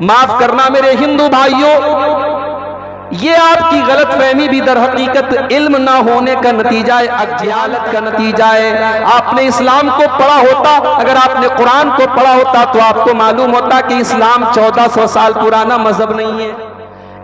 माफ करना मेरे हिंदू भाइयों, ये आपकी गलतफहमी भी दर हकीकत इल्म ना होने का नतीजा है, अज्ञानत का नतीजा है। आपने इस्लाम को पढ़ा होता, अगर आपने कुरान को पढ़ा होता तो आपको मालूम होता कि इस्लाम 1400 साल पुराना मजहब नहीं है।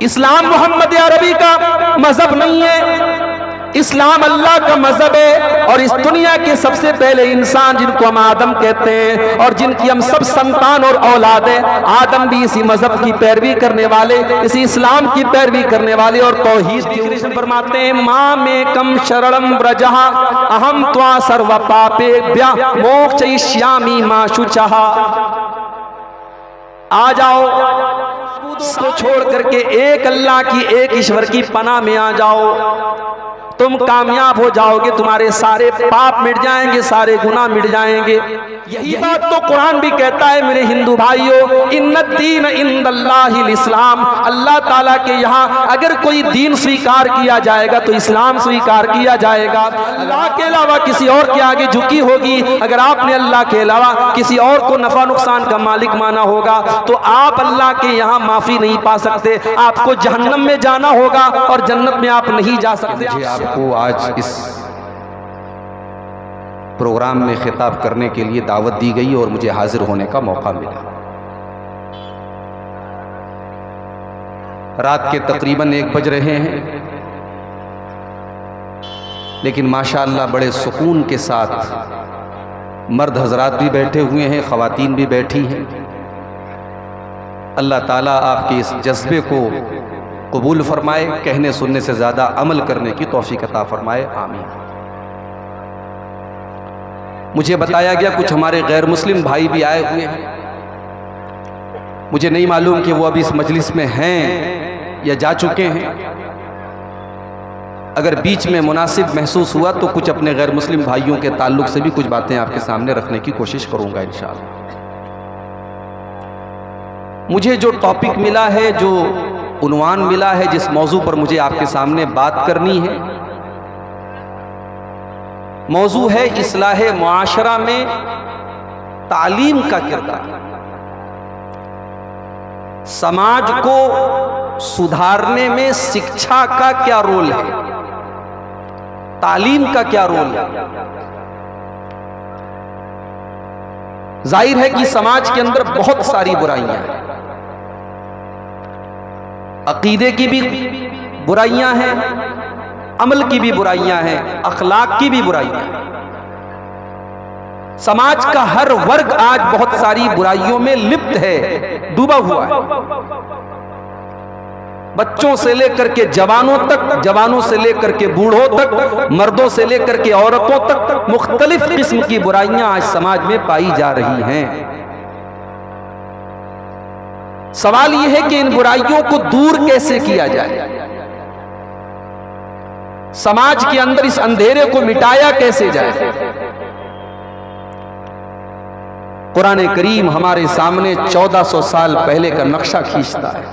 इस्लाम मोहम्मद अरबी का मजहब नहीं है, इस्लाम अल्लाह का मजहब है। और इस दुनिया के सबसे पहले इंसान जिनको हम आदम कहते हैं और जिनकी हम सब संतान और औलाद है, आदम भी इसी मजहब की पैरवी करने वाले, इसी इस्लाम की पैरवी करने वाले और तौहीद की। कृष्ण फरमाते हैं, मां में कम शरणम ब्रजहा अहम त्वा सर्व पापेभ्य मोक्षयिष्यामि मा शुचहा। आ जाओ, को छोड़ करके एक अल्लाह की, एक ईश्वर की पनाह में आ जाओ, तुम कामयाब हो जाओगे, तुम्हारे सारे पाप मिट जाएंगे, सारे गुनाह मिट जाएंगे। यही बात तो कुरान भी कहता है मेरे हिंदू भाइयों, इन्नद्दीन इंदल्लाहिल इस्लाम। अल्लाह ताला के यहाँ अगर कोई दीन स्वीकार किया जाएगा तो इस्लाम स्वीकार किया जाएगा। अल्लाह के अलावा किसी और के आगे झुकी होगी, अगर आपने अल्लाह के अलावा किसी और को नफा नुकसान का मालिक माना होगा तो आप अल्लाह के यहाँ माफी नहीं पा सकते, आपको जहन्नम में जाना होगा और जन्नत में आप नहीं जा सकते। आपको आज इस प्रोग्राम में खिताब करने के लिए दावत दी गई और मुझे हाजिर होने का मौका मिला। रात के तकरीबन 1 बज रहे हैं, लेकिन माशाअल्लाह बड़े सुकून के साथ मर्द हजरात भी बैठे हुए हैं, ख़वातीन भी बैठी हैं। अल्लाह ताला आपके इस जज्बे को कबूल फरमाए, कहने सुनने से ज़्यादा अमल करने की तौफीक अता फरमाए, आमीन। मुझे बताया गया कुछ हमारे गैर मुस्लिम भाई भी आए हुए हैं, मुझे नहीं मालूम कि वो अभी इस मजलिस में हैं या जा चुके हैं। अगर बीच में मुनासिब महसूस हुआ तो कुछ अपने गैर मुस्लिम भाइयों के ताल्लुक से भी कुछ बातें आपके सामने रखने की कोशिश करूंगा इंशाअल्लाह। मुझे जो टॉपिक मिला है, जो उन्वान मिला है, जिस मौजू पर मुझे आपके सामने बात करनी है, मौजू है इस्लाह मुआशरा में तालीम का किरदार। समाज को सुधारने में शिक्षा का क्या रोल है, तालीम का क्या रोल है। जाहिर है कि समाज के अंदर बहुत सारी बुराइयां हैं, अकीदे की भी बुराइयां हैं, अमल की भी बुराइयां हैं, अखलाक की भी बुराइयां हैं। समाज का हर वर्ग आज बहुत सारी बुराइयों में लिप्त है, डूबा हुआ है। बच्चों से लेकर के जवानों तक, जवानों से लेकर के बूढ़ों तक, मर्दों से लेकर के औरतों तक मुख्तलिफ किस्म की बुराइयां आज समाज में पाई जा रही हैं। सवाल यह है कि इन बुराइयों को दूर कैसे किया जाए, समाज के अंदर इस अंधेरे को मिटाया कैसे जाए। कुरान करीम हमारे सामने 1400 साल पहले का नक्शा खींचता है।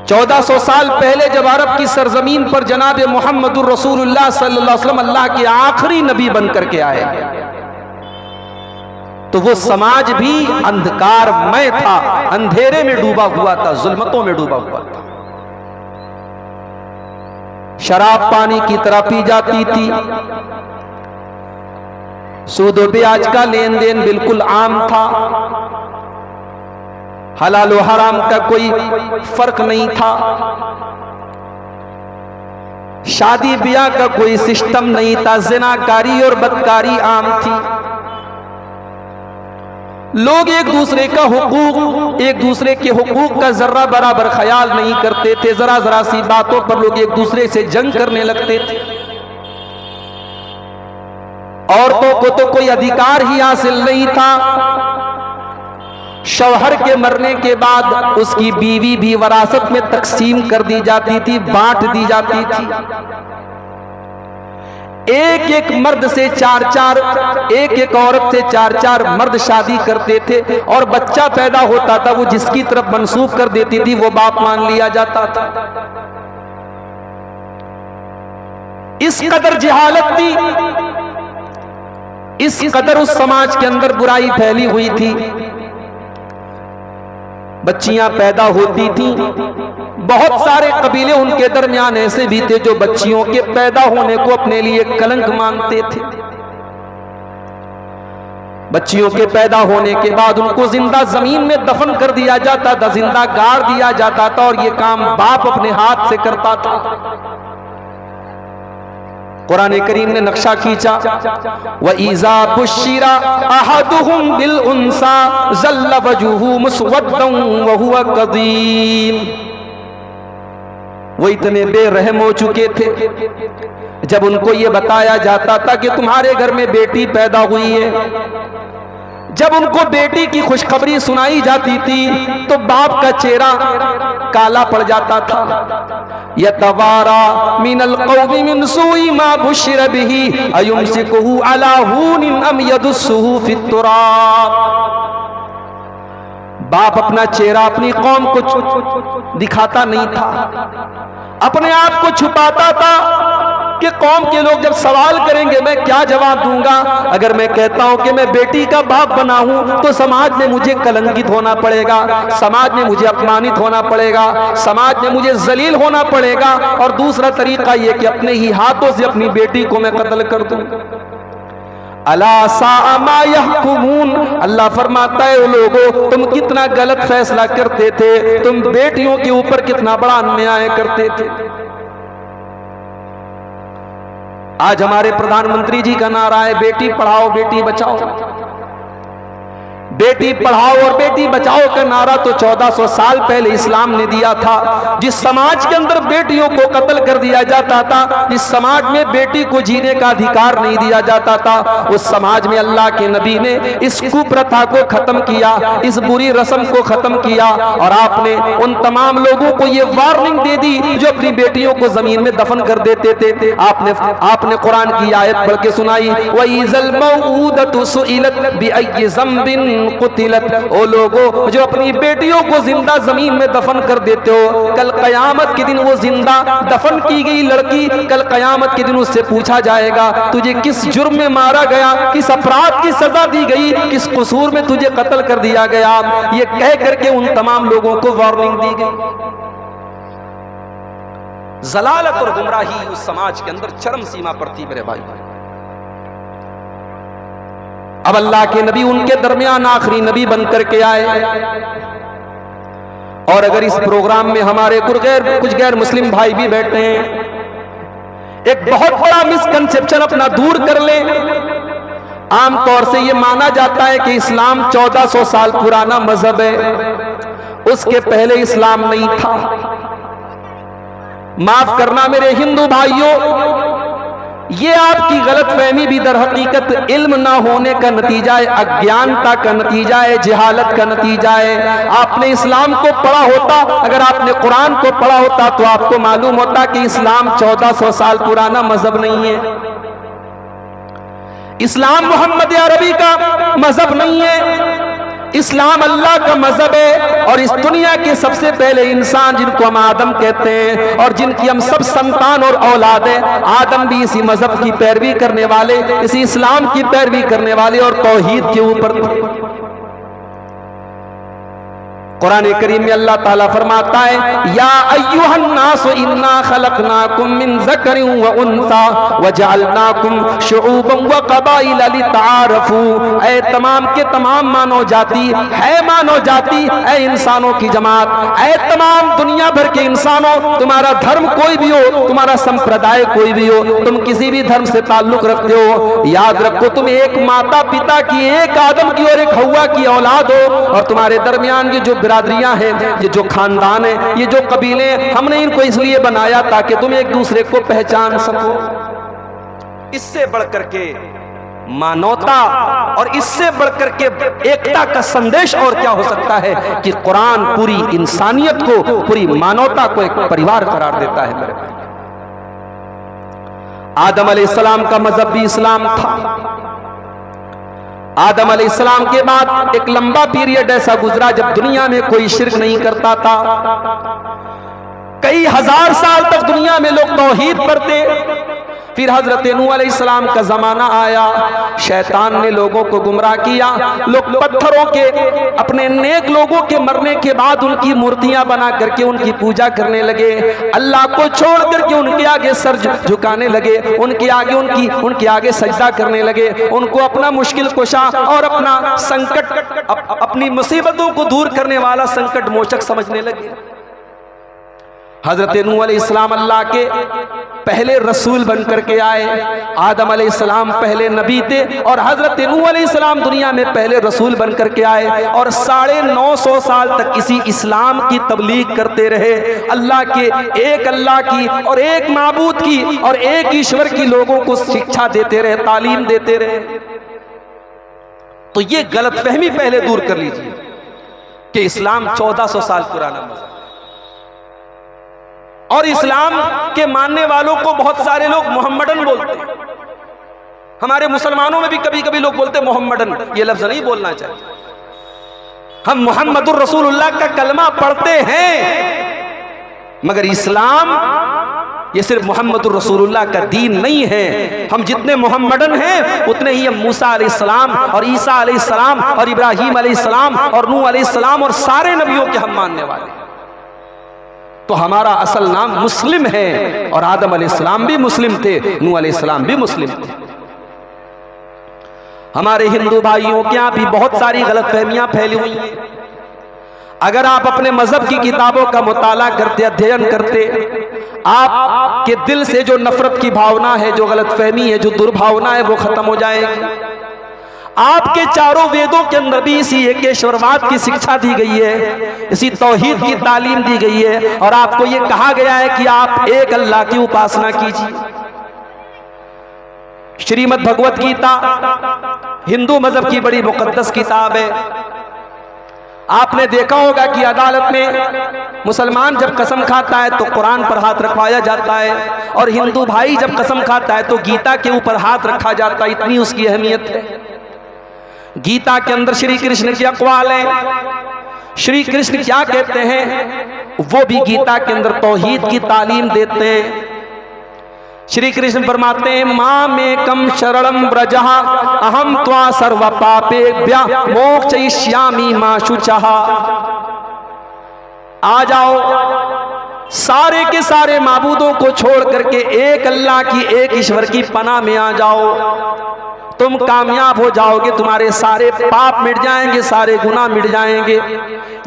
1400 साल पहले जब अरब की सरजमीन पर जनाब मोहम्मदुर रसूलुल्लाह सल्लल्लाहु अलैहि वसल्लम अल्लाह के आखिरी नबी बनकर के आए, तो वो समाज भी अंधकारमय था, अंधेरे में डूबा हुआ था, जुल्मतों में डूबा हुआ था। शराब पानी की तरह पी जाती थी, सूद और ब्याज का लेन देन बिल्कुल आम था, हलाल और हराम का कोई फर्क नहीं था, शादी ब्याह का कोई सिस्टम नहीं था, ज़िनाकारी और बदकारी आम थी। लोग एक दूसरे का हुकूक, एक दूसरे के हुकूक का जर्रा बराबर ख्याल नहीं करते थे, जरा जरा सी बातों पर लोग एक दूसरे से जंग करने लगते थे। औरतों को तो कोई अधिकार ही हासिल नहीं था, शौहर के मरने के बाद उसकी बीवी भी वरासत में तकसीम कर दी जाती थी, बांट दी जाती थी। एक एक मर्द से 4-4, एक एक औरत से 4-4 मर्द शादी करते थे और बच्चा पैदा होता था, वो जिसकी तरफ मंसूब कर देती थी वो बाप मान लिया जाता था। इस कदर जहालत थी, इस कदर उस समाज के अंदर बुराई फैली हुई थी बच्चियां पैदा होती थीं। बहुत सारे कबीले उनके दरमियान ऐसे भी थे जो बच्चियों के पैदा होने को अपने लिए कलंक मानते थे। बच्चियों के पैदा होने के बाद उनको जिंदा जमीन में दफन कर दिया जाता था, जिंदा गाड़ दिया जाता था, और ये काम बाप अपने हाथ से करता था। कुरान करीम ने नक्शा खींचा, व इज़ा बुश्शिरा अहदुहुम बिल उन्सा ज़ल्ल वजहुहु मुस्वद्दन व हुवा कज़ीम। वो इतने बेरहम हो चुके थे, जब उनको ये बताया जाता था कि तुम्हारे घर में बेटी पैदा हुई है, जब उनको बेटी की खुशखबरी सुनाई जाती थी तो बाप का चेहरा काला पड़ जाता था। यतवारा मिनल कौमी मिन सूई मा बुश्शिरा बिही अयुमसिकुहु अला हूनिन अम यदुस्सुहु फित तुराब। बाप अपना चेहरा अपनी कौम को दिखाता नहीं था, अपने आप को छुपाता था कि कौम के लोग जब सवाल करेंगे मैं क्या जवाब दूंगा। अगर मैं कहता हूं कि मैं बेटी का बाप बना हूं तो समाज में मुझे कलंकित होना पड़ेगा, समाज में मुझे अपमानित होना पड़ेगा, समाज में मुझे जलील होना पड़ेगा। और दूसरा तरीका यह कि अपने ही हाथों से अपनी बेटी को मैं कत्ल कर दूं। अला साअ मा यहकुमून। अल्लाह फरमाता है, लोगों तुम कितना गलत फैसला करते थे, तुम बेटियों के ऊपर कितना बड़ा अन्याय करते थे। आज हमारे प्रधानमंत्री जी का नारा है बेटी पढ़ाओ बेटी बचाओ। बेटी पढ़ाओ और बेटी बचाओ का नारा तो 1400 साल पहले इस्लाम ने दिया था। जिस समाज के अंदर बेटियों को कत्ल कर दिया जाता था, जिस समाज में बेटी को जीने का अधिकार नहीं दिया जाता था, उस समाज में अल्लाह के नबी ने इस कुप्रथा को खत्म किया, इस बुरी रस्म को खत्म किया। और आपने उन तमाम लोगों को ये वार्निंग दे दी जो अपनी बेटियों को जमीन में दफन कर देते थे। आपने कुरान की आयत पढ़ के सुनाई, वइज़ल मऊदतु सुइलत बिअय्यि ज़ंबिन कुतिलत। ओ लोगों जो अपनी बेटियों को जिंदा जमीन में दफन कर देते हो, कल कयामत के दिन वो जिंदा दफन की गई लड़की कल कयामत के दिन उससे पूछा जाएगा तुझे किस जुर्म में मारा गया, किस अपराध की सजा दी गई, किस कसूर में तुझे कत्ल कर दिया गया। ये कह करके उन तमाम लोगों को वार्निंग दी गई। जलालत और गुमराही उस समाज के अंदर चरम सीमा पर थी मेरे भाई। अब अल्लाह के नबी उनके दरमियान आखिरी नबी बनकर के आए। और अगर इस प्रोग्राम में हमारे कुछ गैर मुस्लिम भाई भी बैठे हैं, एक बहुत बड़ा मिसकंसेप्शन अपना दूर कर ले। आमतौर से यह माना जाता है कि इस्लाम 1400 साल पुराना मजहब है, उसके पहले इस्लाम नहीं था। माफ करना मेरे हिंदू भाइयों, ये आपकी गलतफहमी भी दर हकीकत इल्म ना होने का नतीजा है, अज्ञानता का नतीजा है, जहालत का नतीजा है। आपने इस्लाम को पढ़ा होता, अगर आपने कुरान को पढ़ा होता तो आपको मालूम होता कि इस्लाम 1400 साल पुराना मजहब नहीं है। इस्लाम मोहम्मद अरबी का मजहब नहीं है, इस्लाम अल्लाह का मजहब है। और इस दुनिया के सबसे पहले इंसान जिनको हम आदम कहते हैं और जिनकी हम सब संतान और औलाद है, आदम भी इसी मजहब की पैरवी करने वाले, इसी इस्लाम की पैरवी करने वाले और तौहीद के ऊपर थे। कुरान करीम में अल्लाह ताला फरमाता है, या अय्युहन नास इन्ना खलकनाकुम मिन ज़करिन व उन्सा व जअलनाकुम शुऊबन व क़बाइल लितआरफू। ऐ तमाम के तमाम मानव जाति, है मानव जाति, ऐ इंसानों की जमात, ऐ तमाम दुनिया भर के इंसानों, तुम्हारा धर्म कोई भी हो, तुम्हारा संप्रदाय कोई भी हो, तुम किसी भी धर्म से ताल्लुक रखते हो, याद रखो तुम एक माता पिता की, एक आदम की और एक हव्वा की औलाद हो। और तुम्हारे दरमियान की जो बिरादरियां हैं, ये जो खानदान है, ये जो कबीले, हमने इनको इसलिए बनाया ताकि तुम एक दूसरे को पहचान सको। इससे बढ़कर के मानवता और इससे बढ़कर के एकता का संदेश और क्या हो सकता है कि कुरान पूरी इंसानियत को, पूरी मानवता को एक परिवार करार देता है। मेरे भाई, आदम अलैहिस्सलाम का मजहब भी इस्लाम था। आदम अलैहिस्सलाम के बाद एक लंबा पीरियड ऐसा गुजरा जब दुनिया में कोई शिर्क नहीं करता था। कई हजार साल तक दुनिया में लोग तौहीद पढ़ते, फिर हजरत नूह अलैहिस्सलाम का जमाना आया, शैतान ने लोगों को गुमराह किया। लोग पत्थरों के, अपने नेक लोगों के मरने के बाद उनकी मूर्तियां बना करके उनकी पूजा करने लगे। अल्लाह को छोड़ करके उनके आगे सर झुकाने लगे, उनके आगे सजदा करने लगे। उनको अपना मुश्किल कुशा और अपना संकट, अपनी मुसीबतों को दूर करने वाला संकट मोचक समझने लगे। हजरत नूह अलैहिस्सलाम अल्लाह के पहले रसूल बनकर के आए। आदम अलैहिस्सलाम पहले नबी थे और हजरत नूह अलैहिस्सलाम दुनिया में पहले रसूल बनकर के आए और 950 साल तक इसी इस्लाम की तबलीग करते रहे। अल्लाह की और एक माबूद की और एक ईश्वर की लोगों को शिक्षा देते रहे, तालीम देते रहे। तो ये गलतफहमी पहले दूर कर लीजिए कि इस्लाम 1400 साल पुराना मज़हब, और इस्लाम के मानने वालों को बहुत सारे लोग मोहम्मदन बोलते हैं। हमारे मुसलमानों में भी कभी कभी लोग बोलते हैं मोहम्मदन, ये लफ्ज नहीं बोलना चाहिए। हम मुहम्मदुर रसूलुल्लाह का कलमा पढ़ते हैं, मगर इस्लाम ये सिर्फ मोहम्मदुर रसूलुल्लाह का दीन नहीं है। हम जितने मोहम्मदन हैं उतने ही हम मूसा अलैहिस्सलाम और ईसा अलैहिस्सलाम और इब्राहीम अलैहिस्सलाम और नूह अलैहिस्सलाम और सारे नबियों के हम मानने वाले हैं। तो हमारा असल नाम मुस्लिम है, और आदम अलैहिस्सलाम भी मुस्लिम थे, नूह अलैहिस्सलाम भी मुस्लिम थे। हमारे हिंदू भाइयों के यहाँ भी बहुत सारी गलतफहमियां फैली हुई हैं। अगर आप अपने मजहब की किताबों का मुताला करते, अध्ययन करते, आपके दिल से जो नफरत की भावना है, जो गलतफहमी है, जो दुर्भावना है, वो खत्म हो जाएगी। आपके चारों वेदों के अंदर भी इसी एकेश्वरवाद की शिक्षा दी गई है, इसी तौहीद की तालीम दी गई है, और आपको ये कहा गया है कि आप एक अल्लाह की उपासना कीजिए। श्रीमद् भगवत गीता हिंदू मजहब की बड़ी मुकद्दस किताब है। आपने देखा होगा कि अदालत में मुसलमान जब कसम खाता है तो कुरान पर हाथ रखवाया जाता है, और हिंदू भाई जब कसम खाता है तो गीता के ऊपर हाथ रखा जाता है। इतनी उसकी अहमियत है। गीता के अंदर श्री कृष्ण के अक़वाल हैं। श्री कृष्ण क्या कहते हैं वो भी गीता के अंदर तौहीद की तालीम देते हैं। श्री कृष्ण फरमाते हैं, मां में कम शरणम ब्रजः अहम त्वा सर्व पापेभ्य मोक्षयिष्यामि मा शुचः। आ जाओ, सारे के सारे माबूदों को छोड़ करके एक अल्लाह की, एक ईश्वर की पनाह में आ जाओ। तुम कामयाब हो जाओगे, तुम्हारे सारे पाप मिट जाएंगे, सारे गुनाह मिट जाएंगे।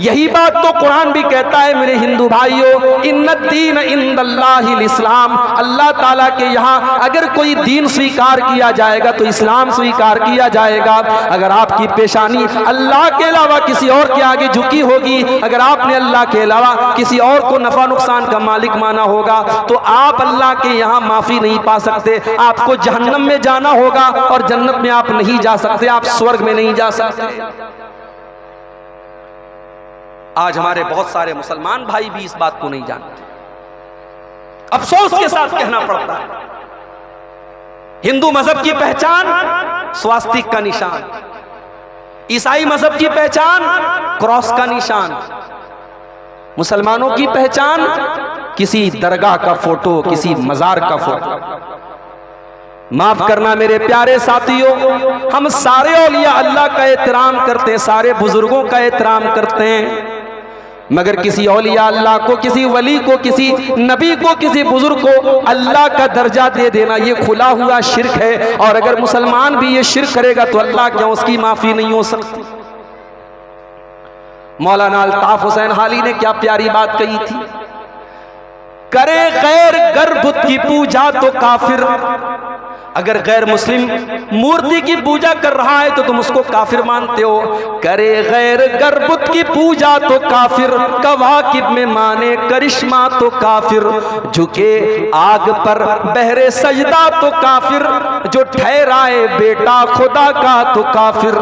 यही बात तो कुरान भी कहता है मेरे हिंदू भाइयों, इन्नद्दीन इंदल्लाहिल इस्लाम। अल्लाह ताला के यहाँ अगर कोई दीन स्वीकार किया जाएगा तो इस्लाम स्वीकार किया जाएगा। अगर आपकी पेशानी अल्लाह के अलावा किसी और के आगे झुकी होगी, अगर आपने अल्लाह के अलावा किसी और को नफा नुकसान का मालिक माना होगा, तो आप अल्लाह के यहाँ माफी नहीं पा सकते। आपको जहन्नम में जाना होगा, और जन्नत में आप नहीं जा सकते, आप स्वर्ग में नहीं जा सकते। आज हमारे बहुत सारे मुसलमान भाई भी इस बात को नहीं जानते। अफसोस के साथ कहना पड़ता है, हिंदू मजहब की पहचान स्वास्तिक का निशान, ईसाई मजहब की पहचान क्रॉस का निशान, मुसलमानों की पहचान किसी दरगाह का फोटो, किसी मजार का फोटो। माफ करना मेरे प्यारे साथियों, हम सारे औलिया अल्लाह का एहतराम करते हैं, सारे बुजुर्गों का एहतराम करते हैं, मगर किसी औलिया अल्लाह को, किसी वली को, किसी नबी को, किसी बुजुर्ग को अल्लाह का दर्जा दे देना ये खुला हुआ शिर्क है। और अगर मुसलमान भी ये शिर्क करेगा तो अल्लाह क्या उसकी माफी नहीं हो सकती। मौलाना अल्ताफ हुसैन हाली ने क्या प्यारी बात कही थी, करे गैर गर बुत की पूजा तो काफिर। अगर गैर मुस्लिम मूर्ति की पूजा कर रहा है तो तुम उसको काफिर मानते हो। करे गैर गर बुत की पूजा तो काफिर, कवाकिब में माने करिश्मा तो काफिर, झुके आग पर बहरे सजदा तो काफिर, जो ठहराए बेटा खुदा का तो काफिर।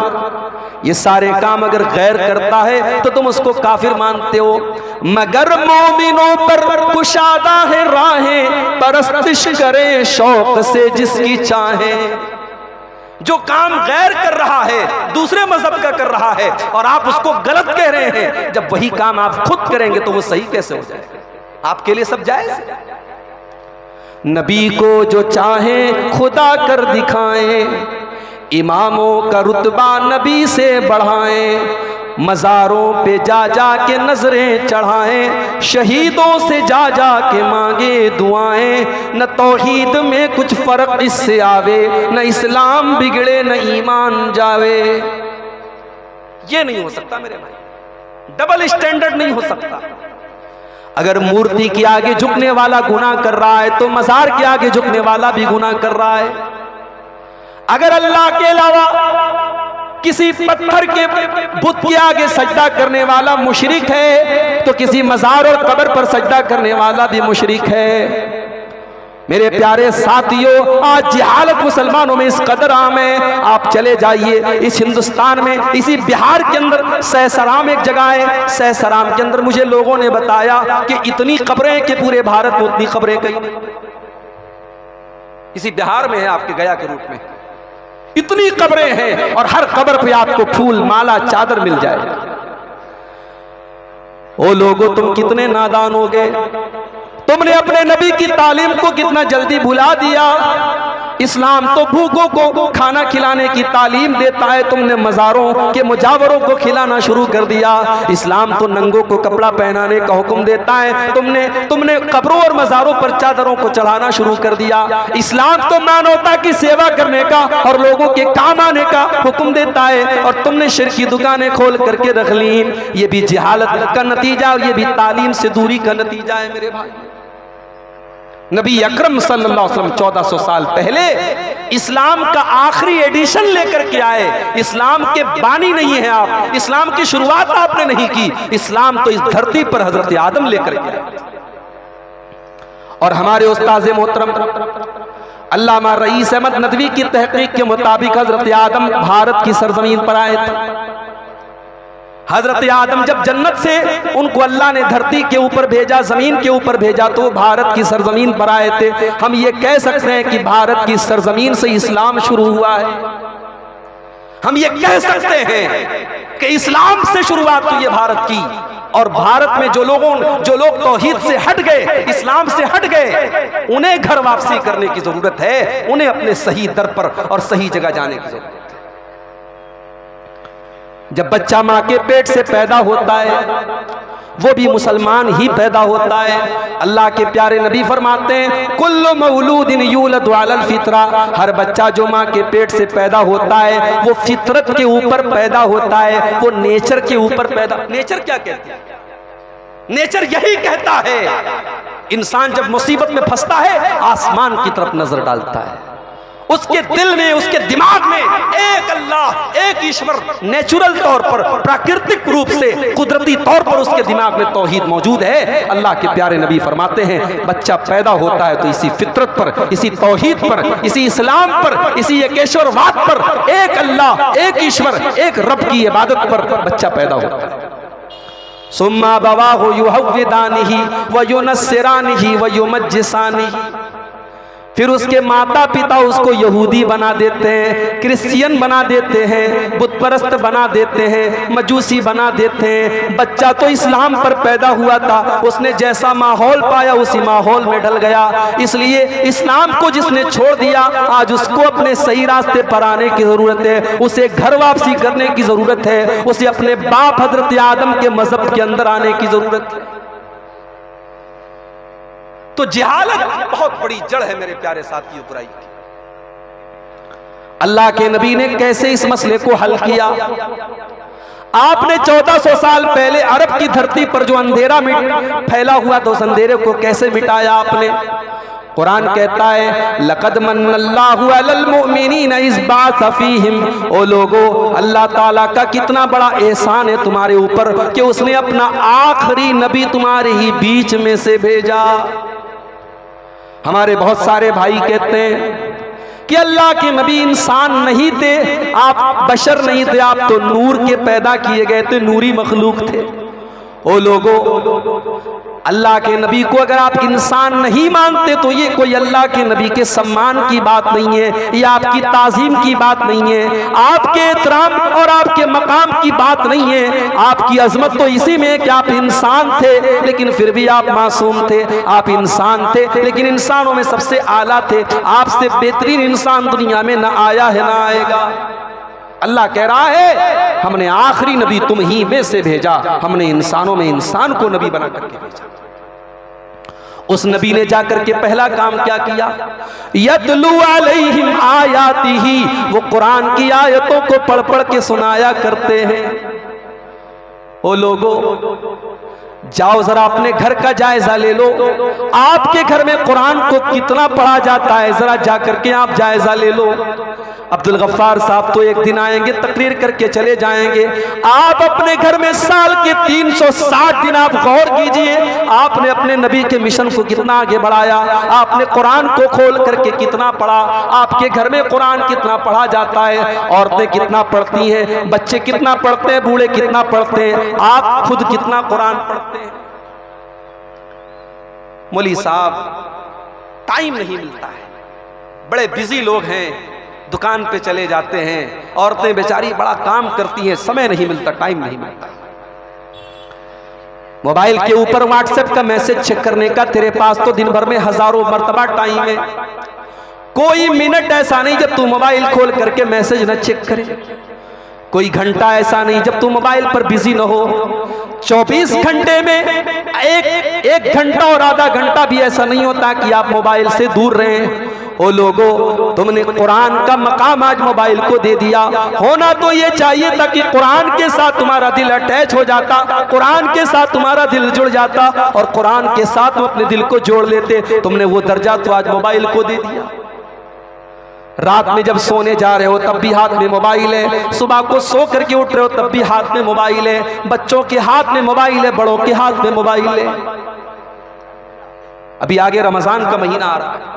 ये सारे काम अगर गैर करता है तो तुम उसको काफिर मानते हो। मगर मोमिनों पर कुशादा है राहें, परस्तिश करे शौक से जिसकी चाहे। जो काम गैर कर रहा है, दूसरे मजहब का कर रहा है, और आप उसको गलत कह रहे हैं, जब वही काम आप खुद करेंगे तो वो सही कैसे हो जाएगा? आपके लिए सब जायज है। नबी को जो चाहें खुदा कर दिखाएं, इमामों का रुतबा नबी से बढ़ाएं, मज़ारों पे जा जा के नजरें चढ़ाएं, शहीदों से जा जा के मांगे दुआएं, न तौहीद में कुछ फर्क इससे आवे, न इस्लाम बिगड़े न ईमान जावे। ये नहीं हो सकता मेरे भाई, डबल स्टैंडर्ड नहीं हो सकता। अगर मूर्ति के आगे झुकने वाला गुनाह कर रहा है तो मज़ार के आगे झुकने वाला भी गुनाह कर रहा है। अगर अल्लाह के अलावा किसी पत्थर के बुत के आगे सजदा करने वाला मुशरिक है तो किसी मज़ार और कब्र पर सजदा करने वाला भी मुशरिक है। मेरे प्यारे साथियों, आज जिहालत मुसलमानों में इस कदर आम है। आप चले जाइए इस हिंदुस्तान में, इसी बिहार के अंदर सहसराम एक जगह है, सहसराम के अंदर मुझे लोगों ने बताया कि इतनी कब्रें हैं कि पूरे भारत में उतनी कब्रें कहीं नहीं। इसी बिहार में है, आपके गया के रूप में इतनी कब्रें हैं और हर कब्र पे आपको फूल माला चादर मिल जाए। ओ लोगों, तुम कितने नादान हो गए, तुमने अपने नबी की तालीम को कितना जल्दी भुला दिया। इस्लाम तो भूखों को खाना खिलाने की तालीम देता है, तुमने मज़ारों के मुजावरों को खिलाना शुरू कर दिया। इस्लाम तो नंगों को कपड़ा पहनाने का हुक्म देता है, तुमने कब्रों और मज़ारों पर चादरों को चढ़ाना शुरू कर दिया। इस्लाम तो मानवता की सेवा करने का और लोगों के काम आने का हुक्म देता है और तुमने शिर्क की दुकानें खोल करके रख ली। ये भी जिहालत का नतीजा और ये भी तालीम से दूरी का नतीजा है मेरे भाई। नबी अकरम सल्लल्लाहु अलैहि वसल्लम 1400 साल पहले इस्लाम का आखिरी एडिशन लेकर के आए। इस्लाम के बानी नहीं है आप, इस्लाम की शुरुआत आपने नहीं की, इस्लाम तो इस धरती पर हजरत आदम लेकर के आए। और हमारे उस्ताद मोहतरम अल्लामा रईस अहमद नदवी की तहकीक के मुताबिक हजरत आदम भारत की सरजमीन पर आए थे। हजरत आदम जब जन्नत से उनको अल्लाह ने धरती के ऊपर भेजा, जमीन के ऊपर भेजा, तो भारत की सरजमीन पर आए थे। हम ये कह सकते हैं कि भारत की सरजमीन से इस्लाम शुरू हुआ है। हम ये कह सकते हैं कि इस्लाम से शुरुआत हुई है भारत की। और भारत में जो लोग तौहीद से हट गए, इस्लाम से हट गए, उन्हें घर वापसी करने की जरूरत है, उन्हें अपने सही दर पर और सही जगह जाने की जरूरत है। जब बच्चा माँ के पेट से पैदा होता है वो भी मुसलमान ही पैदा होता है। अल्लाह के प्यारे नबी फरमाते हैं, कुल्लु मौलूदिन यूलदु अलल फितरा, हर बच्चा जो माँ के पेट से पैदा होता है वो फितरत के ऊपर पैदा होता है, वो नेचर के ऊपर पैदा। नेचर क्या कहती है? नेचर यही कहता है इंसान जब मुसीबत में फंसता है आसमान की तरफ नजर डालता है, उसके दिल में, उसके दिमाग में एक अल्लाह, एक ईश्वर नेचुरल तौर पर, प्राकृतिक रूप से, कुदरती तौर पर उसके दिमाग में तौहीद मौजूद है। अल्लाह के प्यारे नबी फरमाते हैं बच्चा पैदा होता है तो इसी फितरत पर, इसी तौहीद पर, इसी इस्लाम पर, इसी एकेश्वरवाद पर, एक अल्लाह, एक ईश्वर, एक रब की इबादत पर बच्चा पैदा होता है। सुम्मा बवाहु युहव्विदानिही व युनस्सिरानिही व युमज्जिसानिही, फिर उसके माता पिता उसको यहूदी बना देते हैं, क्रिश्चियन बना देते हैं, बुत परस्त बना देते हैं, मजूसी बना देते हैं। बच्चा तो इस्लाम पर पैदा हुआ था, उसने जैसा माहौल पाया उसी माहौल में ढल गया। इसलिए इस्लाम को जिसने छोड़ दिया आज उसको अपने सही रास्ते पर आने की ज़रूरत है, उसे घर वापसी करने की ज़रूरत है, उसे अपने बाप हजरत आदम के मजहब के अंदर आने की ज़रूरत है। तो जिहालत बहुत बड़ी जड़ है मेरे प्यारे साथियों बुराई की। अल्लाह के नबी ने कैसे इस मसले को हल किया? आपने 1400 साल पहले अरब की धरती पर जो अंधेरा फैला हुआ था उस अंधेरे को कैसे मिटाया आपने? कुरान कहता है लक़द मन्नल्लाहु अलल मुमिनीना इज़ बअसा फ़ीहिम, ओ लोगो अल्लाह ताला का कितना बड़ा एहसान है तुम्हारे ऊपर कि उसने अपना आखिरी नबी तुम्हारे ही बीच में से भेजा। हमारे बहुत सारे भाई कहते हैं कि अल्लाह के नबी इंसान नहीं थे, आप बशर नहीं थे, आप तो नूर के पैदा किए गए थे, नूरी मखलूक थे। ओ लोगो अल्लाह के नबी को अगर आप इंसान नहीं मानते तो ये कोई अल्लाह के नबी के सम्मान की बात नहीं है, ये आपकी ताज़ीम की बात नहीं है, आपके एहतराम और आपके मकाम की बात नहीं है। आपकी अजमत तो इसी में है कि आप इंसान थे लेकिन फिर भी आप मासूम थे। आप इंसान थे लेकिन इंसानों में सबसे आला थे। आपसे बेहतरीन इंसान दुनिया में ना आया है ना आएगा। अल्लाह कह रहा है हमने आखिरी नबी तुम ही में से भेजा, हमने इंसानों में इंसान को नबी बना करके भेजा। उस नबी ने जाकर के पहला काम क्या किया? यतलू अलैहिम आयातिही, वो कुरान की आयतों को पढ़ पढ़ के सुनाया करते हैं। ओ लोगो, जाओ जरा अपने घर का जायजा ले लो, आपके घर में कुरान को कितना पढ़ा जाता है, जरा जाकर के आप जायजा ले लो। अब्दुल गफ्फार साहब तो एक दिन आएंगे, तकरीर करके चले जाएंगे। आप अपने घर में साल के 360 दिन आप गौर कीजिए, आपने अपने नबी के मिशन को कितना आगे बढ़ाया, आपने कुरान को खोल करके कितना पढ़ा, आपके घर में कुरान कितना पढ़ा जाता है, औरतें कितना पढ़ती हैं, बच्चे कितना पढ़ते हैं, बूढ़े कितना पढ़ते हैं, आप खुद कितना कुरान पढ़ते हैं। मौलवी साहब टाइम नहीं मिलता है, बड़े बिजी लोग हैं, दुकान पे चले जाते हैं, औरतें बेचारी बड़ा काम करती हैं, समय नहीं मिलता, टाइम नहीं मिलता। मोबाइल के ऊपर व्हाट्सएप का मैसेज चेक करने का तेरे पास तो दिन भर में हजारों मर्तबा टाइम है। कोई मिनट ऐसा नहीं जब तू मोबाइल खोल करके मैसेज न चेक करे, कोई घंटा ऐसा नहीं जब तू मोबाइल पर बिजी न हो। 24 घंटे में एक घंटा और आधा घंटा भी ऐसा नहीं होता कि आप मोबाइल से दूर रहें। ओ लोगो, तुमने कुरान का मकाम आज मोबाइल को दे दिया। होना तो ये चाहिए था कि कुरान के साथ तुम्हारा दिल अटैच हो जाता, कुरान के साथ तुम्हारा दिल जुड़ जाता और कुरान के साथ तुम अपने दिल को जोड़ लेते। तुमने वो दर्जा तो आज मोबाइल को दे दिया। रात में जब सोने जा रहे हो तब भी हाथ में मोबाइल है, सुबह को सो करके उठ रहे हो तब भी हाथ में मोबाइल है, बच्चों के हाथ में मोबाइल है, बड़ों के हाथ में मोबाइल है। अभी आगे रमजान का महीना आ रहा है।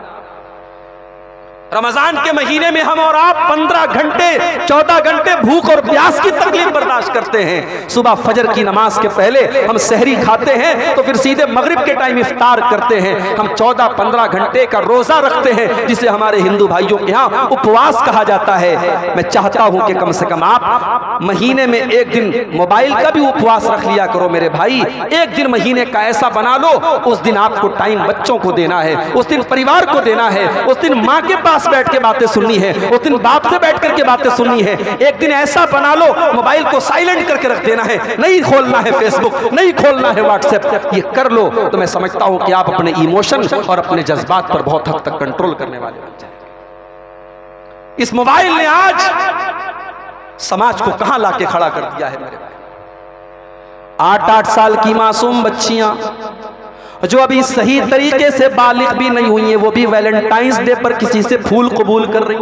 रमजान के महीने में हम और आप 15 घंटे 14 घंटे भूख और प्यास की तकलीफ बर्दाश्त करते हैं। सुबह फजर की नमाज के पहले हम सहरी खाते हैं तो फिर सीधे मगरिब के टाइम इफ्तार करते हैं। हम 14-15 घंटे का रोजा रखते हैं जिसे हमारे हिंदू भाइयों के यहाँ उपवास कहा जाता है। मैं चाहता हूं कि कम से कम आप महीने में एक दिन मोबाइल का भी उपवास रख लिया करो मेरे भाई। एक दिन महीने का ऐसा बना लो, उस दिन आपको टाइम बच्चों को देना है, उस दिन परिवार को देना है, उस दिन माँ के पास बैठ के बातें सुननी है, उस दिन बाप से बैठ करके बातें सुननी है। एक दिन ऐसा बना लो, मोबाइल को साइलेंट करके रख देना है, नहीं खोलना है फेसबुक, नहीं खोलना है व्हाट्सएप। ये कर लो तो मैं समझता हूं कि आप अपने इमोशन और अपने जज्बात पर बहुत हद तक कंट्रोल करने वाले बन जाएंगे। इस मोबाइल ने आज समाज को कहां लाके खड़ा कर दिया है मेरे भाई। 8-8 साल की मासूम बच्चियां जो अभी सही तरीके से बालिग भी नहीं हुई हैं, वो भी वैलेंटाइंस डे पर किसी से फूल कबूल कर रही।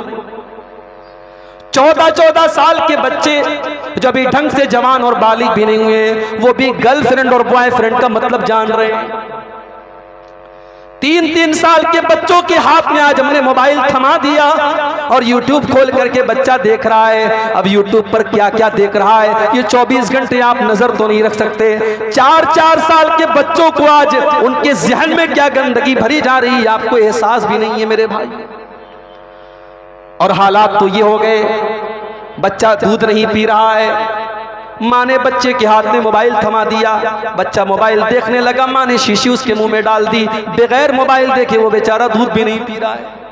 14-14 साल के बच्चे जो अभी ढंग से जवान और बालिग भी नहीं हुए हैं, वो भी गर्लफ्रेंड और बॉयफ्रेंड का मतलब जान रहे हैं। 3-3 साल के बच्चों के हाथ में आज हमने मोबाइल थमा दिया और YouTube खोल करके बच्चा देख रहा है। अब YouTube पर क्या क्या देख रहा है ये 24 घंटे आप नजर तो नहीं रख सकते। 4-4 साल के बच्चों को आज उनके जहन में क्या गंदगी भरी जा रही है आपको एहसास भी नहीं है मेरे भाई। और हालात तो ये हो गए, बच्चा दूध नहीं पी रहा है, माँ ने बच्चे के हाथ में मोबाइल थमा दिया, बच्चा मोबाइल देखने लगा, माँ ने शीशी उसके मुंह में डाल दी, बगैर मोबाइल देखे वो बेचारा दूध भी नहीं पी रहा है।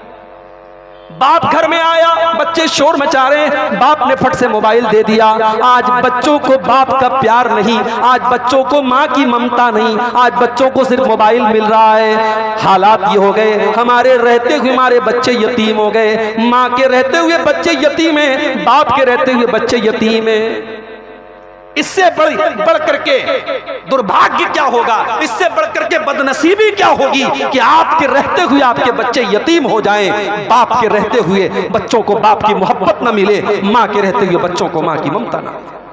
बाप घर में आया, बच्चे शोर मचा रहे हैं, बाप ने फट से मोबाइल दे दिया। आज बच्चों को बाप का प्यार नहीं, आज बच्चों को माँ की ममता नहीं, आज बच्चों को सिर्फ मोबाइल मिल रहा है। हालात ये हो गए, हमारे रहते हुए हमारे बच्चे यतीम हो गए, माँ के रहते हुए बच्चे यतीम हैं, बाप के रहते हुए बच्चे यतीम हैं। इससे बढ़ करके दुर्भाग्य क्या होगा, इससे बढ़ करके बदनसीबी क्या होगी कि आपके रहते हुए आपके बच्चे यतीम हो जाएं, बाप के रहते हुए बच्चों को बाप की मोहब्बत न मिले, माँ के रहते हुए बच्चों को माँ की ममता न मिले।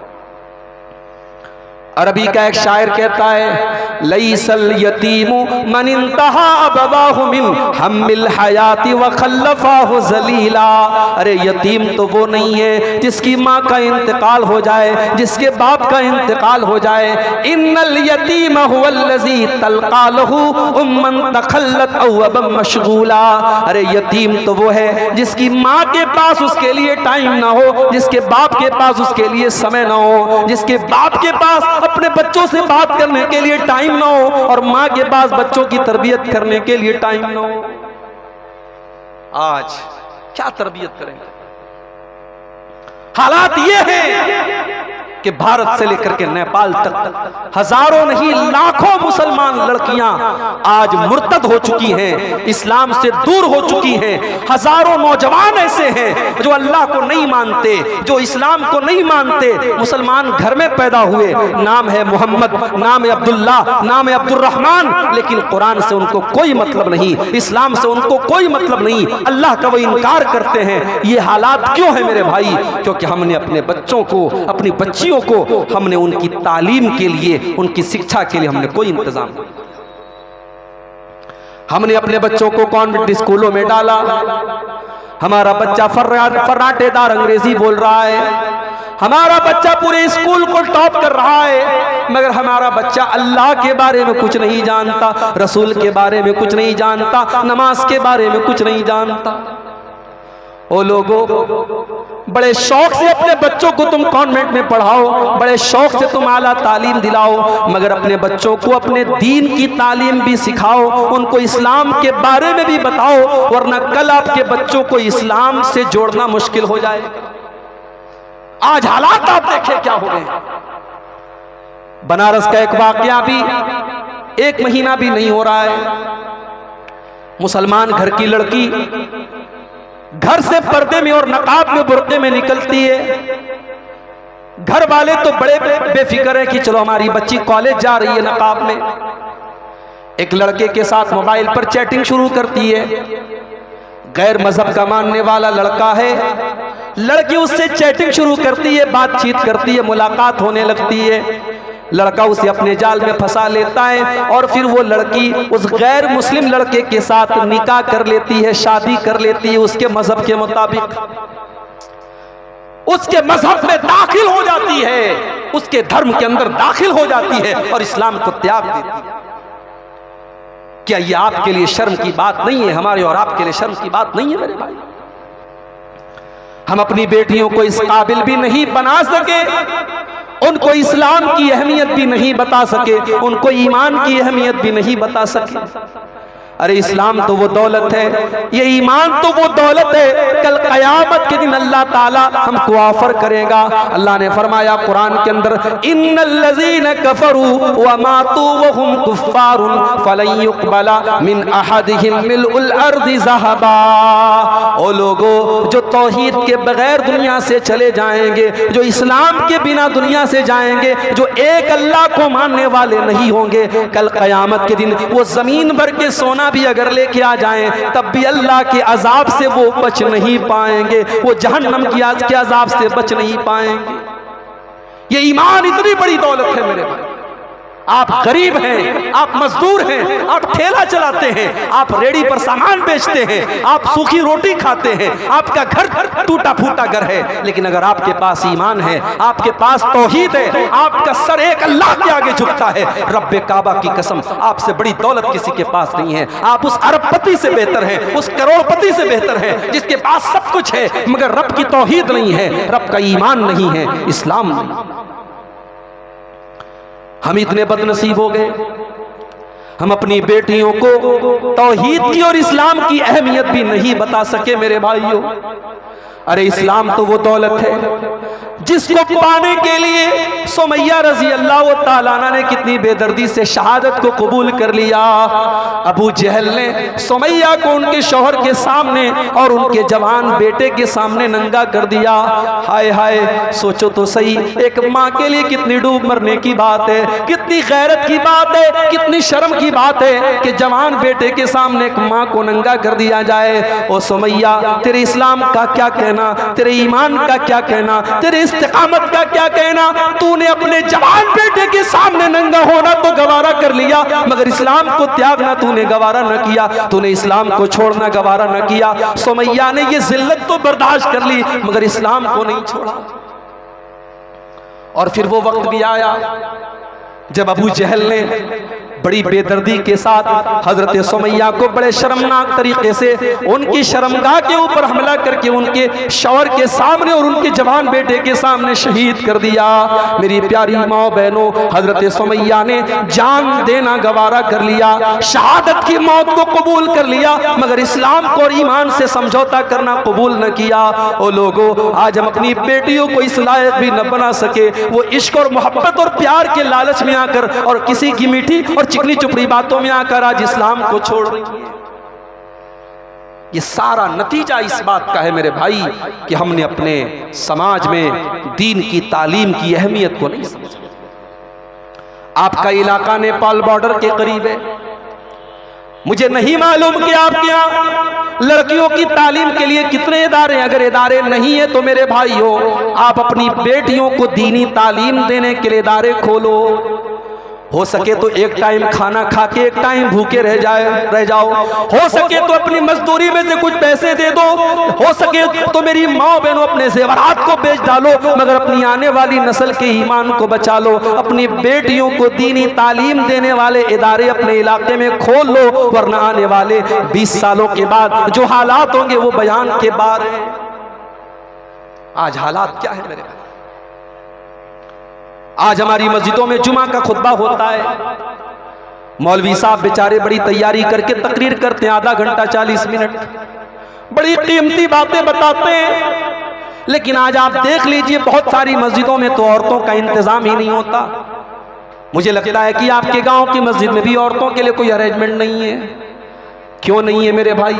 अरबी का एक शायर कहता है, लैसल यतीमु मन इंतहा अबवाहु मिन हम्मिल हयाती व खल्लफाहु जलीला। अरे यतीम तो वो नहीं है जिसकी माँ का इंतकाल हो जाए, जिसके बाप का इंतकाल हो जाए। इन्नल यतीम हुवल्लज़ी तल्क़ा लहू उम्मन तखल्लत औ अबम मशगूला। अरे यतीम तो वो है जिसकी माँ के पास उसके लिए टाइम ना हो, जिसके बाप के पास उसके लिए समय ना हो, जिसके बाप के पास अपने बच्चों से बात करने के लिए टाइम ना हो और माँ के पास बच्चों की तरबियत करने के लिए टाइम ना हो। आज क्या तरबियत करेंगे? हालात ये हैं कि भारत से लेकर के नेपाल तक हजारों नहीं लाखों मुसलमान लड़कियां आज मुर्तद हो चुकी हैं, इस्लाम से दूर हो चुकी हैं। हजारों नौजवान ऐसे हैं जो अल्लाह को नहीं मानते, जो इस्लाम को नहीं मानते। मुसलमान घर में पैदा हुए, नाम है मोहम्मद, नाम है अब्दुल्ला, नाम है अब्दुर्रहमान, लेकिन कुरान से उनको कोई मतलब नहीं, इस्लाम से उनको कोई मतलब नहीं, अल्लाह का वो इनकार करते हैं। ये हालात क्यों है मेरे भाई? क्योंकि हमने अपने बच्चों को, अपनी बच्चियों को हमने उनकी तालीम के लिए, उनकी शिक्षा के लिए हमने कोई इंतजाम नहीं। हमने अपने बच्चों को कॉन्वेंट स्कूलों में डाला, हमारा बच्चा फर्राटेदार अंग्रेजी बोल रहा है, हमारा बच्चा पूरे स्कूल को टॉप कर रहा है, मगर हमारा बच्चा अल्लाह के बारे में कुछ नहीं जानता, रसूल के बारे में कुछ नहीं जानता, नमाज के बारे में कुछ नहीं जानता। ओ लोगों, बड़े शौक से अपने बच्चों को तुम कॉन्वेंट में पढ़ाओ, बड़े शौक से तुम आला तालीम दिलाओ, मगर अपने बच्चों को अपने दीन की तालीम भी सिखाओ, उनको इस्लाम के बारे में भी बताओ, वरना कल आपके बच्चों को इस्लाम से जोड़ना मुश्किल हो जाए। आज हालात आप देखें क्या हो गए। बनारस का एक वाकया भी 1 महीना भी नहीं हो रहा है। मुसलमान घर की लड़की घर से पर्दे में और नकाब में, बुर्के में निकलती है। घर वाले तो बड़े बेफिक्र है कि चलो हमारी बच्ची कॉलेज जा रही है नकाब में। एक लड़के के साथ मोबाइल पर चैटिंग शुरू करती है। गैर मजहब का मानने वाला लड़का है, लड़की उससे चैटिंग शुरू करती है, बातचीत करती है, मुलाकात होने लगती है। लड़का उसे अपने जाल में फंसा लेता है और फिर वो लड़की उस गैर मुस्लिम लड़के के साथ निकाह कर लेती है, शादी कर लेती है उसके मजहब के मुताबिक। उसके मजहब में दाखिल हो जाती है, उसके धर्म के अंदर दाखिल हो जाती है और इस्लाम को त्याग देती है। क्या ये आपके लिए शर्म की बात नहीं है? हमारे और आपके लिए शर्म की बात नहीं है मेरे भाई? हम अपनी बेटियों को इस काबिल भी नहीं बना सके, उनको इस्लाम की अहमियत भी नहीं बता सके, उनको ईमान की अहमियत भी नहीं बता सके। अरे इस्लाम तो वो दौलत है, ये ईमान तो वो दौलत है, कल क़यामत के दिन अल्लाह ताला हमको ऑफर करेगा। अल्लाह ने फरमाया कुरान के अंदर, इन्नल्लज़ीना कफ़रू व मातू व हुम कुफ़्फ़ारुन फ़लन युक़बला मिन अहदिहिम मिलउल अर्ज़ि ज़हबा। ओ लोगो, जो तौहीद के बगैर दुनिया से चले जाएंगे, जो इस्लाम के बिना दुनिया से जाएंगे, जो एक अल्लाह को मानने वाले नहीं होंगे, कल क़यामत के दिन वो ज़मीन भर के सोना भी अगर लेके आ जाएं तब भी अल्लाह के अजाब से वो बच नहीं पाएंगे, वो जहन्नम के अजाब से बच नहीं पाएंगे। ये ईमान इतनी बड़ी दौलत है मेरे भाई। आप गरीब हैं, आप मजदूर हैं, आप ठेला चलाते हैं, आप रेडी पर सामान बेचते हैं, आप सूखी रोटी खाते हैं, आपका घर टूटा फूटा घर है, लेकिन अगर आपके पास ईमान है, आपके पास तौहीद है, आपका सर एक अल्लाह के आगे झुकता है, रब्बे काबा की कसम आपसे बड़ी दौलत किसी के पास नहीं है। आप उस अरबपति से बेहतर हैं, उस करोड़पति से बेहतर हैं, जिसके पास सब कुछ है मगर रब की तौहीद नहीं है, रब का ईमान नहीं है, इस्लाम नहीं। हम इतने बदनसीब हो गए, हम अपनी बेटियों को तौहीद की और इस्लाम की अहमियत भी नहीं बता सके मेरे भाइयों। अरे इस्लाम तो वो दौलत है जिसको पाने के लिए सुमैया रजी अल्लाह ताला अन्हा ने कितनी बेदर्दी से शहादत को कबूल कर लिया। अबू जहल ने सुमैया को उनके शौहर के सामने और उनके जवान बेटे के सामने नंगा कर दिया। हाय हाय, सोचो तो सही, एक माँ के लिए कितनी डूब मरने की बात है, कितनी गैरत की बात है, कितनी शर्म की बात है कि जवान बेटे के सामने एक माँ को नंगा कर दिया जाए। ओ सुमैया, तेरे इस्लाम का क्या कहना, तेरे ईमान का क्या कहना, तेरे इस्तिकामत का क्या कहना? तूने अपने जवान बेटे के साथ सामने नंगा होना तो गवारा कर लिया, मगर इस्लाम को त्यागना तूने गवारा न किया, तूने इस्लाम को छोड़ना गवारा न किया। सुमैया ने ये जिल्लत तो बर्दाश्त कर ली मगर इस्लाम को नहीं छोड़ा। और फिर वो वक्त भी आया जब अबू जहल ने बड़ी बेदर्दी के साथ हजरत सुमैया को बड़े शर्मनाक तरीके से उनकी शर्मगाह के ऊपर हमला करके उनके शौहर के सामने और उनके जवान बेटे के सामने शहीद कर दिया। मेरी प्यारी माँ बहनों, हजरत सुमैया ने जान देना गवारा कर लिया, शहादत की मौत को कबूल कर लिया, मगर इस्लाम को और ईमान से समझौता करना कबूल न किया। ओ लोगों, आज हम अपनी बेटियों को इस लायक भी न बना सके, वो इश्क और मोहब्बत और प्यार के लालच में आकर और किसी की मीठी और चिकनी चुपड़ी बातों में आकर आज इस्लाम को छोड़ रही है। ये सारा नतीजा इस बात का है मेरे भाई कि हमने अपने समाज में दीन की तालीम की अहमियत को नहीं समझा। आपका इलाका नेपाल बॉर्डर के करीब है, मुझे नहीं मालूम कि आपके यहाँ लड़कियों की तालीम के लिए कितने इदारे हैं। अगर इदारे नहीं है तो मेरे भाइयों, आप अपनी बेटियों को दीनी तालीम देने के लिए इदारे खोलो। हो सके तो एक टाइम खाना खा के एक टाइम भूखे रह जाओ, हो सके तो अपनी मजदूरी में से कुछ पैसे दे दो, हो सके तो मेरी माँ बहनों अपने जेवरात को बेच डालो, मगर अपनी आने वाली नस्ल के ईमान को बचा लो। अपनी बेटियों को दीनी तालीम देने वाले इदारे अपने इलाके में खोल लो, वरना आने वाले 20 सालों के बाद जो हालात होंगे वो बयान के बाहर है। आज हालात क्या है मेरे भाई? आज हमारी मस्जिदों में जुमा का खुतबा होता है, मौलवी साहब बेचारे बड़ी तैयारी करके तकरीर करते हैं, आधा घंटा 40 मिनट, बड़ी कीमती बातें बताते हैं। लेकिन आज आप देख लीजिए बहुत सारी मस्जिदों में तो औरतों का इंतजाम ही नहीं होता। मुझे लगता है कि आपके गांव की मस्जिद में भी औरतों के लिए कोई अरेंजमेंट नहीं है। क्यों नहीं है मेरे भाई?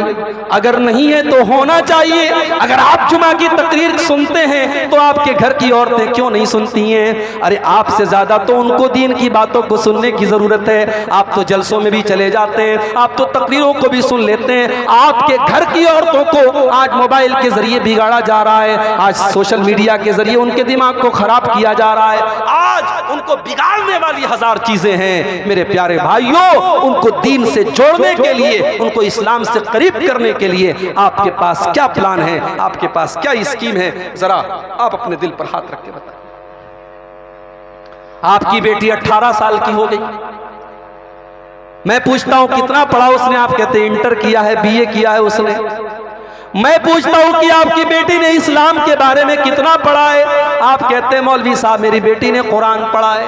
अगर नहीं है तो होना चाहिए। अगर आप जुमा की तकरीर सुनते हैं तो आपके घर की औरतें क्यों नहीं सुनती हैं? अरे आपसे ज्यादा तो उनको दीन की बातों को सुनने की जरूरत है। आप तो जलसों में भी चले जाते हैं, आप तो तकरीरों को भी सुन लेते हैं। आपके घर की औरतों को आज मोबाइल के जरिए बिगाड़ा जा रहा है, आज सोशल मीडिया के जरिए उनके दिमाग को खराब किया जा रहा है। आज उनको बिगाड़ने वाली 1000 चीजें हैं मेरे प्यारे भाइयों। उनको दीन से जोड़ने के लिए, को इस्लाम से करीब करने के लिए आपके पास क्या प्लान है, आपके पास क्या स्कीम है? जरा आप अपने दिल पर हाथ रख के बताएं। आपकी बेटी 18 साल की हो गई, मैं पूछता हूं कितना पढ़ा उसने? आप कहते हैं इंटर किया है, बीए किया है उसने। मैं पूछता हूं कि आपकी बेटी ने इस्लाम के बारे में कितना पढ़ा है? आप कहते हैं मौलवी साहब मेरी बेटी ने कुरान पढ़ा है।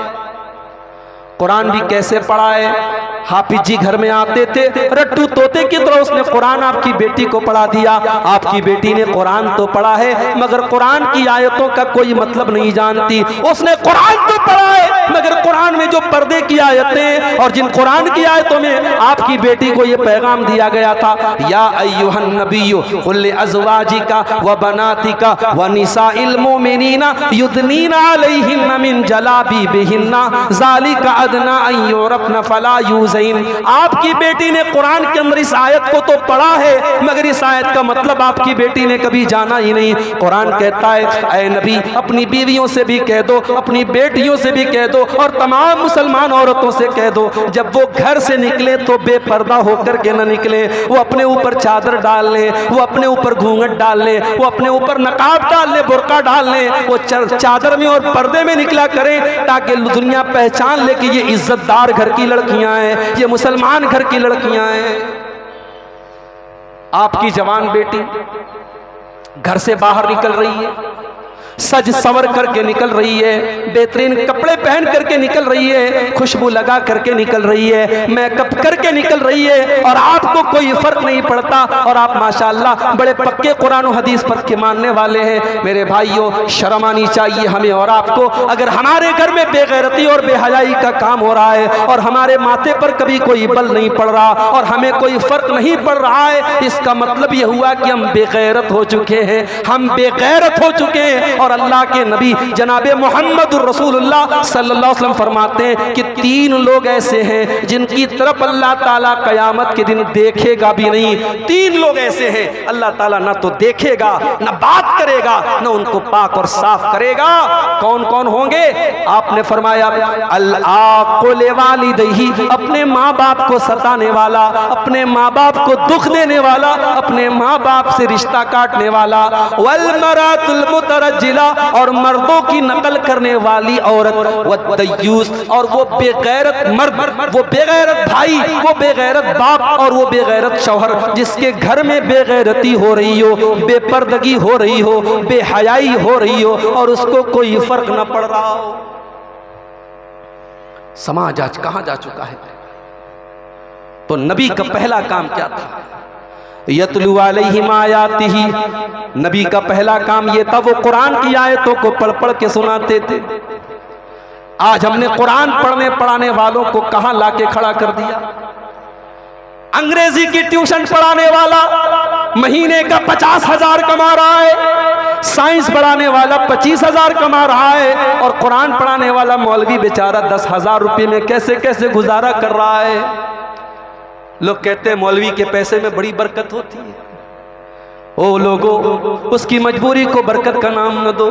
कुरान भी कैसे पढ़ा है? हाफिज जी घर में आते थे, रट्टू तोते की तरह उसने कुरान आपकी बेटी को पढ़ा दिया। आपकी बेटी ने कुरान तो पढ़ा है मगर कुरान की आयतों का कोई मतलब नहीं जानती। उसने कुरान तो पढ़ा है मगर कुरान में जो पर्दे की आयतें और जिन कुरान की आयतों में आपकी बेटी को यह पैगाम दिया गया था, या अय्युहन नबिय्यु कुल अज़वाजिका व बनातिका व निसाइल मुमिनीना युदनीना अलैहिन्ना मिन जलाबिबिहिन्ना ज़ालिका अदना अन युरफ़ना फला यूज़। आपकी बेटी ने कुरान के अंदर इस आयत को तो पढ़ा है मगर इस आयत का मतलब आपकी बेटी ने कभी जाना ही नहीं। कुरान कहता है, ऐ नबी अपनी बीवियों से भी कह दो, अपनी बेटियों से भी कह दो और तमाम मुसलमान औरतों से कह दो, जब वो घर से निकले तो बेपर्दा होकर के न निकले। वो अपने ऊपर चादर डाल ले, वो अपने ऊपर घूंघट डाल ले, वो अपने ऊपर नकाब डाल ले, बुर्का डाल ले, वो चादर में और पर्दे में निकला करें ताकि दुनिया पहचान ले कि ये इज्जतदार घर की लड़कियां हैं, ये मुसलमान घर की लड़कियां हैं। आपकी जवान बेटी घर से बाहर निकल रही है, सज संवर करके निकल रही है, बेहतरीन कपड़े पहन करके निकल रही है, खुशबू लगा करके निकल रही है, मेकअप करके निकल रही है और आपको कोई फर्क नहीं पड़ता। और आप माशाअल्लाह बड़े पक्के कुरान और हदीस पर के मानने वाले हैं। मेरे भाइयों, शर्म आनी चाहिए हमें और आपको। अगर हमारे घर में बेगैरती और बेहयाई का काम हो रहा है और हमारे माथे पर कभी कोई बल नहीं पड़ रहा और हमें कोई फर्क नहीं पड़ रहा है, इसका मतलब यह हुआ कि हम बेगैरत हो चुके हैं, हम बेगैरत हो चुके हैं। और अल्लाह के नबी जनाब मोहम्मद रसूलुल्लाह सल्लल्लाहु अलैहि वसल्लम फरमाते हैं कि 3 लोग ऐसे हैं जिनकी तरफ अल्लाह ताला कयामत के दिन देखेगा भी नहीं। 3 लोग ऐसे हैं अल्लाह ताला ना तो देखेगा, ना बात करेगा, ना उनको पाक और साफ करेगा। कौन कौन होंगे? आपने फरमाया अल आक़ुल वालिदैहि, अपने माँ बाप को सताने वाला, अपने माँ बाप को दुख देने वाला, अपने माँ बाप से रिश्ता काटने वाला, वल मरातुल मुतरज्जिला, और मर्दों की नकल करने वाली औरत, वद्दयूस, और वो बेगैरत मर्द, वो बेगैरत भाई, वो बेगैरत बाप, और वो बेगैरत शौहर जिसके घर में बेगैरती हो रही हो, बेपर्दगी हो रही हो, बेहयाई हो रही हो और उसको कोई फर्क न पड़ रहा हो। समाज आज कहां जा चुका है? तो नबी का पहला काम क्या था? यतलू अलैहिम आयातिही, नबी का पहला काम यह था वो कुरान की आयतों को पढ़ पढ़ के सुनाते थे। आज हमने कुरान पढ़ने पढ़ाने वालों को कहां लाके खड़ा कर दिया? अंग्रेजी की ट्यूशन पढ़ाने वाला महीने का 50,000 कमा रहा है, साइंस पढ़ाने वाला 25,000 कमा रहा है, और कुरान पढ़ाने वाला मौलवी बेचारा 10,000 रुपये में कैसे कैसे गुजारा कर रहा है। लोग कहते हैं मौलवी के पैसे में बड़ी बरकत होती है। ओ लोगों, उसकी मजबूरी को बरकत का नाम न दो।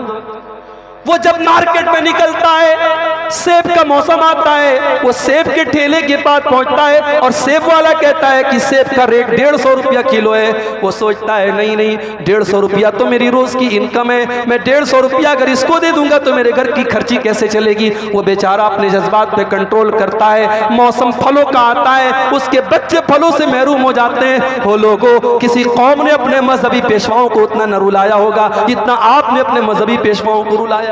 वो जब मार्केट में निकलता है, सेब का मौसम आता है, वो सेब के ठेले के पास पहुंचता है और सेब वाला कहता है कि सेब का रेट 150 रुपया किलो है। वो सोचता है नहीं नहीं, 150 रुपया तो मेरी रोज की इनकम है, मैं 150 रुपया अगर इसको दे दूंगा तो मेरे घर की खर्ची कैसे चलेगी। वो बेचारा अपने जज्बात पे कंट्रोल करता है। मौसम फलों का आता है, उसके बच्चे फलों से महरूम हो जाते हैं। वो लोगों, किसी कौम ने अपने मजहबी पेशवाओं को उतना न रुलाया होगा जितना आपने अपने मजहबी पेशवाओं को रुलाया है।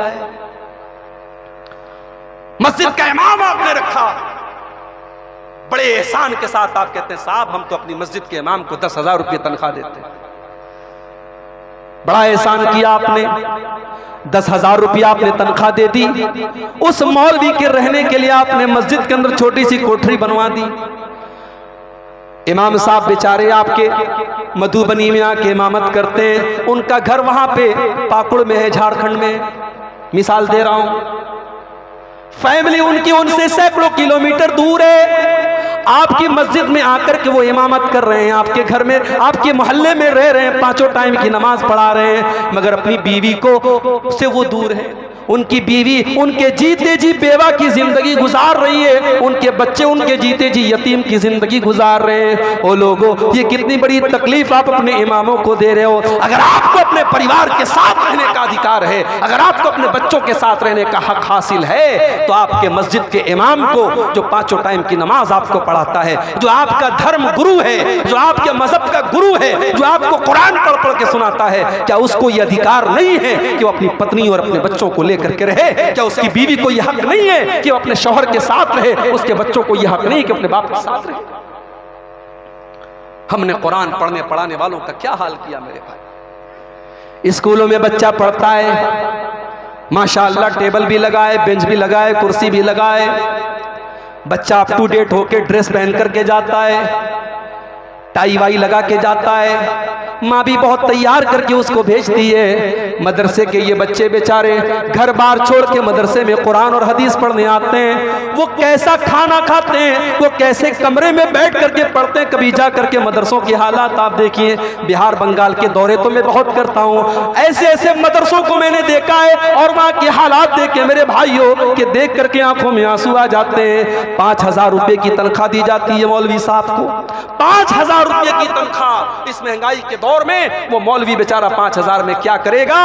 मस्जिद का इमाम आपने रखा, बड़े एहसान के साथ आप कहते हैं साहब हम तो अपनी मस्जिद के इमाम को 10,000 रुपये तनख्वाह देते हैं। बड़ा एहसान किया आपने, 10,000 रुपया आपने तनख्वाह दे दी। उस मौलवी के रहने के लिए आपने मस्जिद के अंदर छोटी सी कोठरी बनवा दी। इमाम साहब बेचारे आपके मधुबनी में आके इमामत करते हैं, उनका घर वहां पे पाकुड़ में है, झारखंड में, मिसाल दे रहा हूं। फैमिली उनकी उनसे सैकड़ों किलोमीटर दूर है। आपकी मस्जिद में आकर के वो इमामत कर रहे हैं, आपके घर में, आपके मोहल्ले में रह रहे हैं, 5 टाइम की नमाज पढ़ा रहे हैं, मगर अपनी बीवी को से वो दूर है। उनकी बीवी उनके जीते जी बेवा की जिंदगी गुजार रही है, उनके बच्चे उनके जीते जी यतीम की जिंदगी गुजार रहे हैं। ओ लोगों, ये कितनी बड़ी तकलीफ आप अपने इमामों को दे रहे हो। अगर आपको अपने परिवार के साथ रहने का अधिकार है, अगर आपको अपने बच्चों के साथ रहने का हक हासिल है, तो आपके मस्जिद के इमाम को, जो 5 टाइम की नमाज आपको पढ़ाता है, जो आपका धर्म गुरु है, जो आपके मजहब का गुरु है, जो आपको कुरान पढ़ पढ़ के सुनाता है, क्या उसको ये अधिकार नहीं है कि वो अपनी पत्नी और अपने बच्चों को करके रहे? क्या उसकी बीवी को यह हक नहीं है कि वो अपने शौहर के साथ रहे? उसके बच्चों को यह हक नहीं कि अपने बाप के साथ रहे? हमने कुरान पढ़ने पढ़ाने वालों का क्या हाल किया मेरे भाई। स्कूलों में बच्चा पढ़ता है, माशाअल्लाह, टेबल भी लगाए, बेंच भी लगाए, कुर्सी भी लगाए, बच्चा अप टू डेट होके ड्रेस पहन करके जाता है, टाई वाई लगा के जाता है, माँ भी बहुत तैयार करके उसको भेजती है। मदरसे के ये बच्चे बेचारे घर बार छोड़ के मदरसे में कुरान और हदीस पढ़ने आते हैं। वो कैसा खाना खाते हैं, वो कैसे कमरे में बैठ करके पढ़ते हैं। कभी जा करके मदरसों के हालात आप देखिए। बिहार बंगाल के दौरे तो मैं बहुत करता हूँ, ऐसे ऐसे मदरसों को मैंने देखा है और वहाँ के हालात देख के मेरे भाइयों के देख करके आंखों में आंसू आ जाते हैं। 5,000 रुपये की तनख्वाह दी जाती है मौलवी साहब को, 5,000 रुपये की तनख्वाह। इस महंगाई के दौर में वो मौलवी बेचारा 5,000 में क्या करेगा?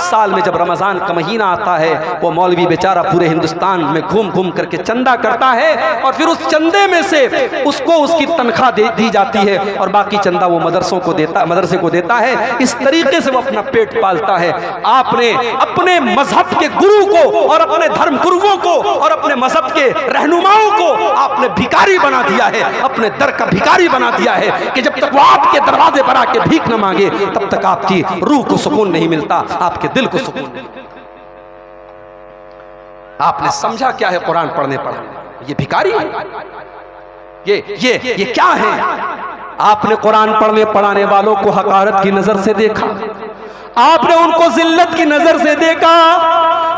साल में जब रमजान का महीना आता है, वो मौलवी बेचारा पूरे हिंदुस्तान में घूम घूम करके चंदा करता है और फिर उस चंदे में से उसको उसकी तनख्वाह दी जाती है और बाकी चंदा वो मदरसों को देता, मदरसे को देता है। इस तरीके से वो अपना पेट पालता है। आपने अपने मजहब के गुरु को और अपने धर्म गुरुओं को और अपने मजहब के रहनुमाओं को आपने भिखारी बना दिया है, अपने दर का भिखारी बना दिया है कि जब तक वो आपके दरवाजे पर आके भीख न मांगे तब तक आपकी रूह को सुकून नहीं मिलता, आपके दिल को सुकून नहीं मिलता। आपने समझा क्या है कुरान पढ़ने पढ़ाने? ये भिखारी है, ये क्या है? आपने कुरान पढ़ने पढ़ाने वालों को हकारत की नजर से देखा, आपने उनको जिल्लत की नजर से देखा,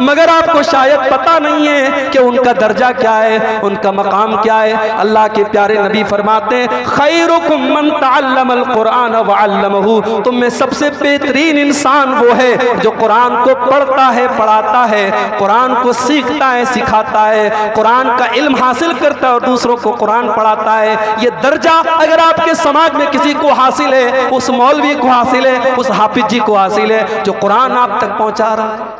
मगर आपको शायद पता नहीं है कि उनका दर्जा क्या है, उनका मकाम क्या है। अल्लाह के प्यारे नबी फरमाते हैं, खैरुकुम मन तअल्लमल कुरान व अल्लमहु, तुम में सबसे बेहतरीन इंसान वो है जो कुरान को पढ़ता है, पढ़ाता है, कुरान को सीखता है, सिखाता है, कुरान का इल्म हासिल करता है और दूसरों को कुरान पढ़ाता है। ये दर्जा अगर आपके समाज में किसी को हासिल है, उस मौलवी को हासिल है, उस हाफिज जी को हासिल है जो कुरान आप तक पहुंचा रहा है।